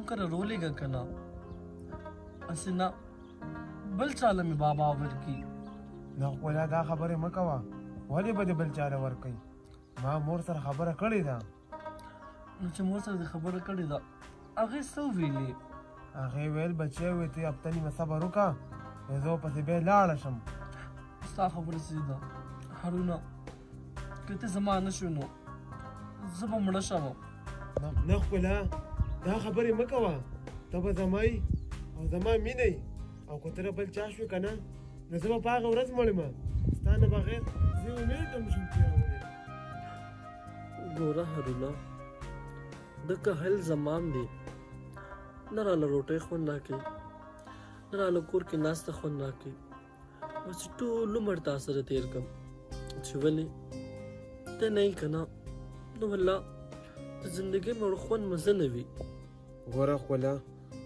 کره رولېږه که نه هسې نه بل چاله مې بابا ورکي. نه خوله دا خبرې مه کوه. ولې به دې بل چاله ورکوي؟ ما مور سره خبره کړې ده. نو چې مور سره دې خبره کړې ده هغې څه وویلې؟ هغې ویل بچی وې ته هفته نیمه صبر وکړه زه پسې بیا لاړه شم. ستا خبره صحیح ده هارونه، که ته زما نه شوې نو زه به مړه شم. نه خوله دا خبرې مه کوه. ته به زما یې او زما مینه یې او که ته بل چا شوې که نه نو زه به په هغه ورځ مړ یم. ستا نه بغیر زه یو منټ هم نشم تېرولی. ګوره هارونه، د کهل زمان دی، نه راله روټۍ خوند راکوي نه راله کور کې ناسته خوند راکوي. بس ټول عمر تا سره تېر کړم چې ولې ته نه یې که نه نو والله د زندګۍ مړ خوند مزه نه وي. ګوره خوله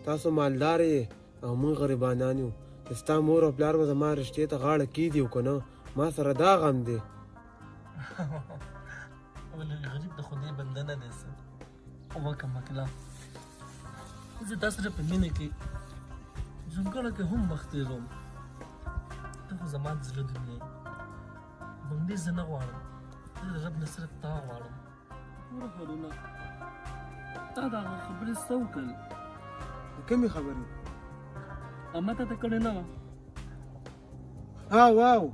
تاسو مالدار یې او موږ غریبانان یو. چې ستا مور او پلار به زما رشتې ته غاړه کېږدي او که نه ما سره دا غم دی. ولې غریب د خدای بنده نه دی څه وکړم مکله. زه تا سره په مینه کې ژوندګړه کې هم وخت تېروم. ته خو زما د زړه دنیا یې. بندې زه نه غواړم، زه د رب نه صرف تا غواړم. ګوره هارونه، تا د هغه خبرې څه وکړل؟ کومې خبرې؟ اما ته ته کړې نه وه؟ واو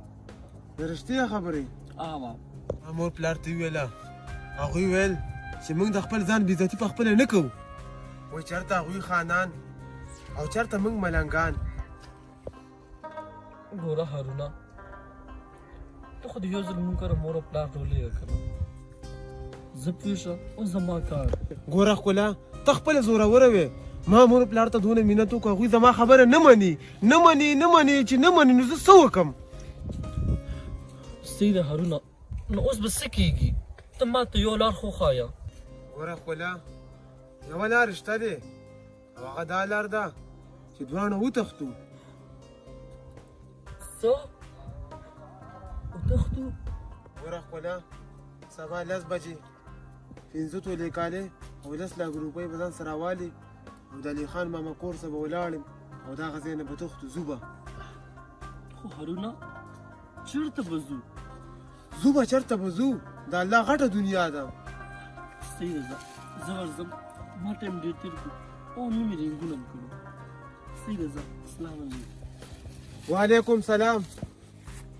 د رښتیا خبرې؟ ما مور پلار ته وویله، هغوی ویل چې موږ د خپل ځان بېعزتي په خپله نه کوو. وایي چېرته هغوی خانان او چېرته موږ ملنګان. ګوره هارونه، ته خو د یو ځل مونږ کره مور او پلار ډولېږه که نه. زه پوه شه اوس زما کار. ګوره ښکلا ته خپله زوروره وې. ما مور پلار ته دونه مینت وکړو هغوی زما خبره نه مني چې نه مني نو زه څه وکړم؟ صحیح ده هارونه، نو اوس به څه کېږي؟ ته ما ته یو لار خو ښایه. ګوره ښکلا یوه لار شته دی او هغه دا لار ده چې دواړه وتښتو. څه وتښتو؟ ګوره ښکلا سبا 10 بجې 15 تولې کالې او 10 لک روپۍ به ځان سره والي او د علي خان ماما کور ته به ولاړ یم او دغه ځای نه به تښتو ځو به. خو هارونه چېرته به ځو؟ ځو به چېرته به ځو؟ د الله غټه دنیا ده. صحیح ده، زه ورځم. ما ټایم ډېر تېر کړو او نو مې رنګونه هم کړو. صحیح ده، ځه. السلام علیکم. وعلیکم سلام.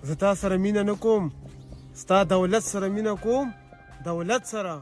زه تا سره مینه نه کوم، ستا دولت سره مینه کوم، دولت سره.